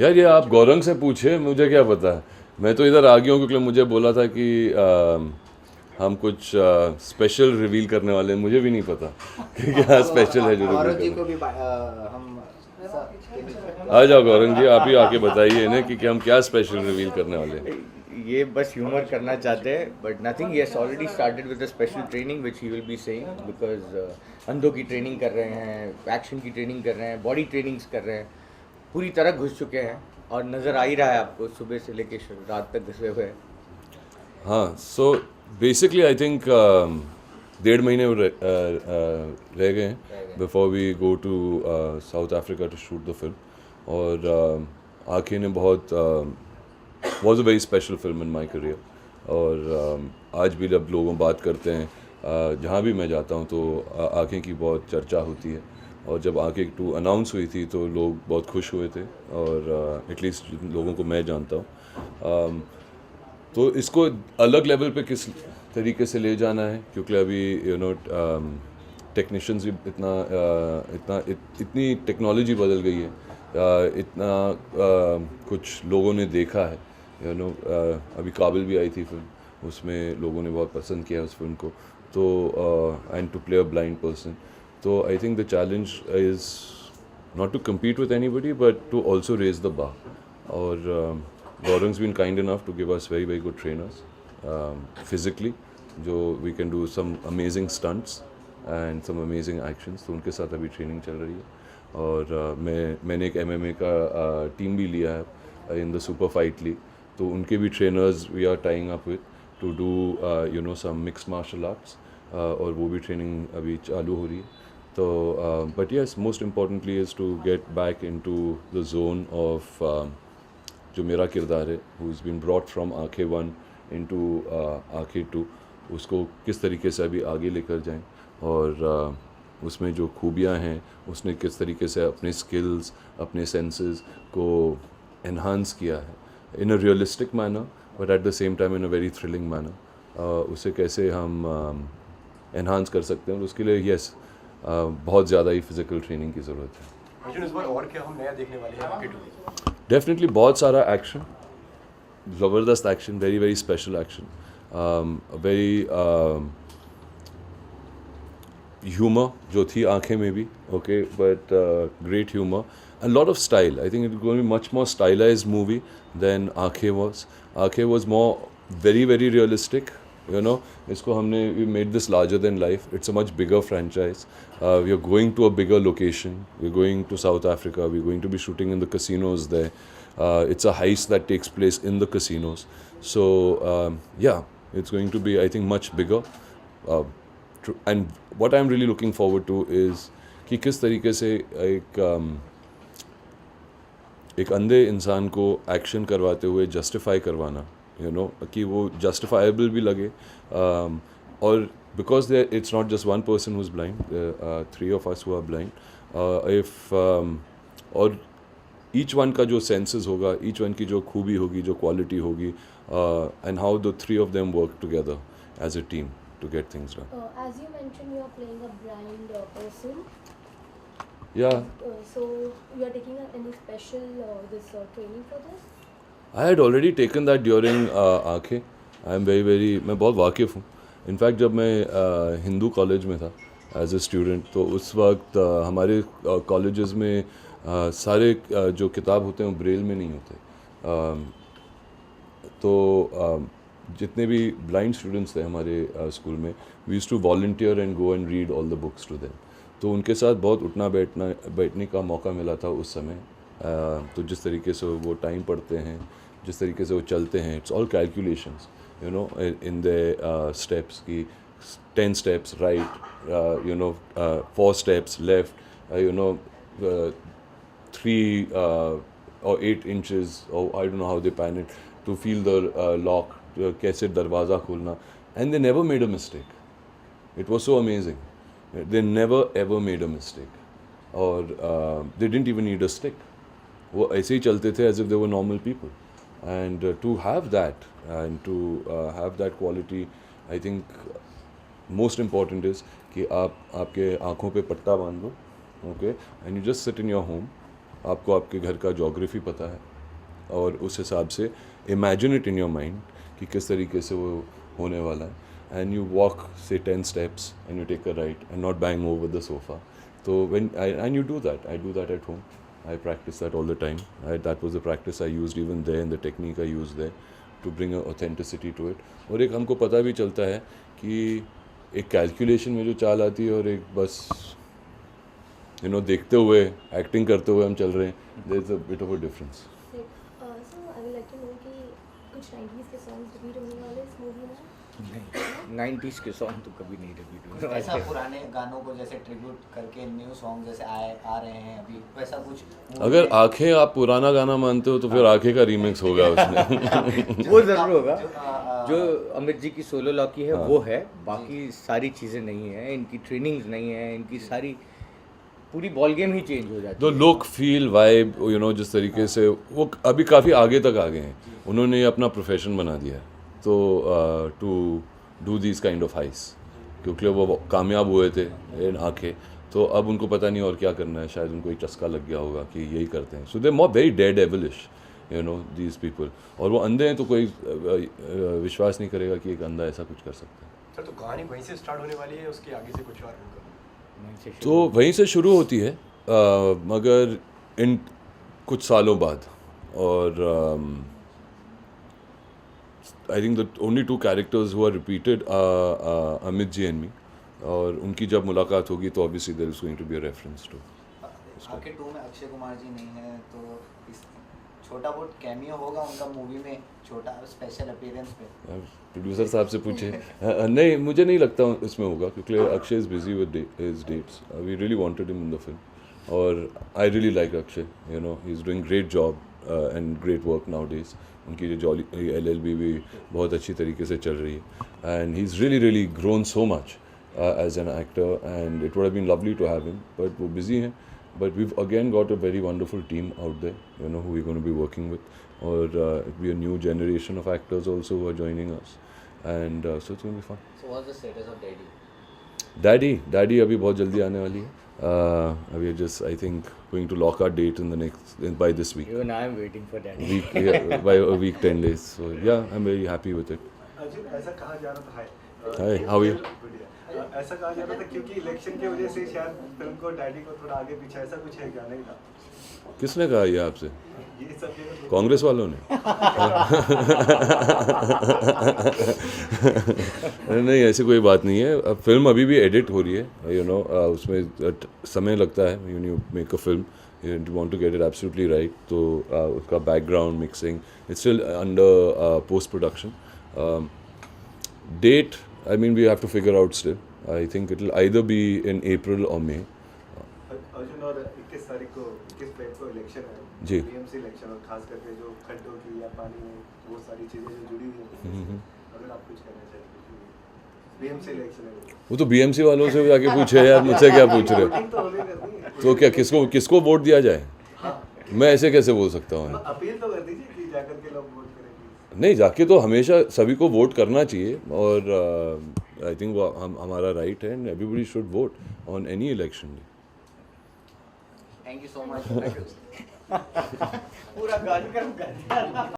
यार ये आप गौरंग से पूछे, मुझे क्या पता है। मैं तो इधर आ गया हूँ क्योंकि मुझे बोला था कि हम कुछ स्पेशल रिवील करने वाले हैं। मुझे भी नहीं पता कि क्या तो स्पेशल है जो रिवील गौरव जी करना। को भी हम आ जाओ गौरंग जी, आप ही आके बताइए इन्हें कि हम क्या स्पेशल रिवील करने वाले हैं। ये बस ह्यूमर करना चाहते हैं but nothing he has already started with a special training which he will be saying because अंधों की ट्रेनिंग कर रहे हैं, एक्शन की ट्रेनिंग कर रहे हैं, बॉडी ट्रेनिंग्स कर रहे हैं, पूरी तरह घुस चुके हैं और नज़र आ ही रहा है आपको सुबह से लेके रात तक घुसे हुए हैं। हाँ, सो बेसिकली आई थिंक 1.5 महीने रह गए हैं before we go to South Africa to shoot the film. और आंखें ने बहुत was a very special film in my career. और आज भी जब लोग बात करते हैं, जहाँ भी मैं जाता हूँ तो आंखें की बहुत चर्चा होती है। और जब आंखें 2 अनाउंस हुई थी तो लोग बहुत खुश हुए थे, और एटलीस्ट जिन लोगों को मैं जानता हूँ। तो इसको अलग लेवल पे किस तरीके से ले जाना है, क्योंकि अभी टेक्नीशियंस भी इतनी टेक्नोलॉजी बदल गई है। इतना कुछ लोगों ने देखा है। अभी काबिल भी आई थी फिल्म, उसमें लोगों ने बहुत पसंद किया उस फिल्म को। तो and to play a blind person, तो I think the challenge is not to compete with anybody but to also raise the bar. Or Gaurang's been kind enough to give us very very good trainers physically, जो we can do some amazing stunts and some amazing actions, तो उनके साथ अभी training चल रही है। और मैंने एक MMA का टीम भी लिया है in the super fight league, तो उनके भी trainers we are tying up with to do some mix martial arts, और वो भी ट्रेनिंग अभी चालू हो रही है। So, but yes, most importantly is to get back into the zone of जो मेरा किरदार है, who's been brought from आंखें 1 into आंखें 2, उसको किस तरीके से अभी आगे लेकर जाएं। और उसमें जो खूबियाँ हैं, उसने किस तरीके से अपने स्किल्स, अपने सेंसेस को एनहांस किया है in a realistic manner but at the same time in a very thrilling manner. उसे कैसे हम एनहांस कर सकते हैं, और उसके लिए यस बहुत ज़्यादा ही फिज़िकल ट्रेनिंग की ज़रूरत है। अर्जुन, इस बार और क्या हम नया देखने वाले हैं आके 2? डेफिनेटली बहुत सारा एक्शन, ज़बरदस्त action, very very special action, very humour जो थी आंखें में भी, okay, but great humour and lot of style. I think it's going to be much more stylized movie than Aankhein was. Aankhein was more very very realistic. इसको हमने we made this larger than life. It's a much bigger franchise. We are going to a bigger location. We're going to South Africa. We're going to be shooting in the casinos there. It's a heist that takes place in the casinos. So yeah, it's going to be, I think, much bigger. Uh, and what I'm really looking forward to is कि किस तरीके से एक अंधे इंसान को action करवाते हुए जस्टिफाई करवाना, कि वो जस्टिफाइबल भी लगे। और because there it's not just one person who is blind, 3 of us who are blind. If और ईच वन का जो सेंसेस होगा, ईच वन की जो खूबी होगी, जो क्वालिटी होगी, and how the 3 of them work together as a team to get things done. As you mentioned, you are playing a blind person. Yeah, So you are taking any special this training for this? I had already taken that during आँखें. I am very very, मैं बहुत वाकिफ़ हूँ। In fact जब मैं Hindu college में था as a student, तो उस वक्त हमारे कॉलेजेस में सारे जो किताब होते हैं वो ब्रेल में नहीं होते। तो जितने भी ब्लाइंड स्टूडेंट्स थे हमारे स्कूल में, we used to volunteer and go and read all the books to them. तो उनके साथ बहुत उठना बैठने का मौका मिला था उस समय। तो जिस तरीके से वो टाइम पढ़ते हैं, जिस तरीके से वो चलते हैं, it's all calculations in the steps की 10 steps right, 4 steps left, 3 or 8 inches, or I don't know how they pan it, to feel the lock, कैसे दरवाज़ा खोलना, and they never made a mistake. It was so amazing. They never ever made a mistake, or they didn't even need a stick. वो ऐसे ही चलते थे as if they were normal people. And to have that and to have that quality, I think most important is कि आपके आँखों पे पट्टा बांध दो, okay, and you just sit in your home. आपको आपके घर का जोग्राफी पता है, और उस हिसाब से imagine it in your mind कि किस तरीके से वो होने वाला है, एंड यू वॉक से 10 steps and you take a right and not bang over the sofa. तो when I do that at home. I practice that all the time. That was the practice I used even there, and the technique I used there to bring a authenticity to it. और एक हमको पता भी चलता है कि एक calculation में जो चाल आती है और एक बस देखते हुए एक्टिंग करते हुए हम चल रहे हैं, there is a bit of a difference. So I would like to know कि कुछ 90s के songs रिपीट होने वाले इस मूवी में? नहीं 90s के सॉन्ग तो कभी नहीं रिपीट होने ऐसा वाले. पुराने गानों को जैसे ट्रिब्यूट करके न्यू सॉन्ग जैसे आ रहे हैं अभी, वैसा कुछ movie अगर में- आंखें आप पुराना गाना मानते हो तो फिर आंखें का रीमिक्स होगा उसमें. वो ज़रूर होगा. जो जो अमित जी की सोलो लॉकी है वो है, बाकी सारी चीज़ें नहीं है, इनकी ट्रेनिंग्स नहीं है, इनकी सारी पूरी बॉल गेम ही चेंज हो जाती तो है. लुक फील वाइब जिस तरीके से वो अभी काफ़ी आगे तक आ गए हैं, उन्होंने ये अपना प्रोफेशन बना दिया है. तो to do this kind of हाइस, क्योंकि वो कामयाब हुए थे इन आंखें, तो अब उनको पता नहीं और क्या करना है, शायद उनको एक चस्का लग गया होगा कि यही करते हैं. So they more very dead एवलिश दीज पीपल. और वो अंधे हैं तो कोई विश्वास नहीं करेगा कि एक अंधा ऐसा कुछ कर सकता है. सर तो कहानी वहीं से स्टार्ट होने वाली है, उसके आगे से कुछ और होगा? तो वहीं से शुरू होती है, मगर इन कुछ सालों बाद. और I think the only 2 characters who are repeated are Amit ji and me. और उनकी जब मुलाकात होगी तो obviously there is going to be a reference to. आके 2 में अक्षय कुमार जी नहीं है तो इस छोटा बहुत कैमियो होगा उनका मूवी में, छोटा स्पेशल अपीयरेंस पे. प्रोड्यूसर साहब से पूछे. नहीं, मुझे नहीं लगता इसमें होगा, क्योंकि Akshay is busy with his dates. We really wanted him in the film, और I really like Akshay. He is doing great job and great work nowadays. उनकी जो जॉली LLB भी बहुत अच्छी तरीके से चल रही है, and he is really grown so much as an actor, and it would have been lovely to have him, but वो बिजी हैं. But we've again got a very wonderful team out there, who we're going to be working with. Or it'll be a new generation of actors also who are joining us. And so it's going to be fun. So what's the status of Daddy अभी बहुत जल्दी आने वाली है. We are just, I think, going to lock our date by this week. Even I am waiting for that. By a week, 10 days. So yeah, I'm very happy with it. Arjun, ऐसा कहा जा रहा था. Hi, how are you? बढ़िया. ऐसा कहा जा रहा था क्योंकि इलेक्शन की वजह से शायद फिल्म को डैडी को थोड़ा आगे पीछे, ऐसा कुछ है क्या? नहीं था. किसने कहा ये आपसे? ये सब जगह कांग्रेस वालों ने? नहीं, ऐसी कोई बात नहीं है. अब फिल्म अभी भी एडिट हो रही है, उसमें समय लगता है. You make a film, you want to get it absolutely right. तो उसका background mixing, it's still under post production. Date, I mean, we have to figure out still. I think it will either be in April or May. Arjun, और 21 तारीख को 21 मई को election है जी. BMC election, और खास करके जो खड्डों की या पानी में वो सारी चीज़ें जो जुड़ी हुई हैं, अगर आप कुछ कहना चाहें. BMC इलेक्शन है वो तो BMC वालों से जाके पूछे यार, मुझसे क्या पूछ रहे हो? वोटिंग तो होने करनी है. तो क्या किसको वोट दिया जाए? मैं ऐसे कैसे बोल सकता हूँ? अपील तो कर दीजिए कि जाकर के लोग वोट करेंगे. नहीं, जाके तो हमेशा सभी को वोट करना चाहिए, और आई थिंक वो हमारा राइट है, and everybody should vote on any election. Thank you so much. पूरा कार्यक्रम कर दिया.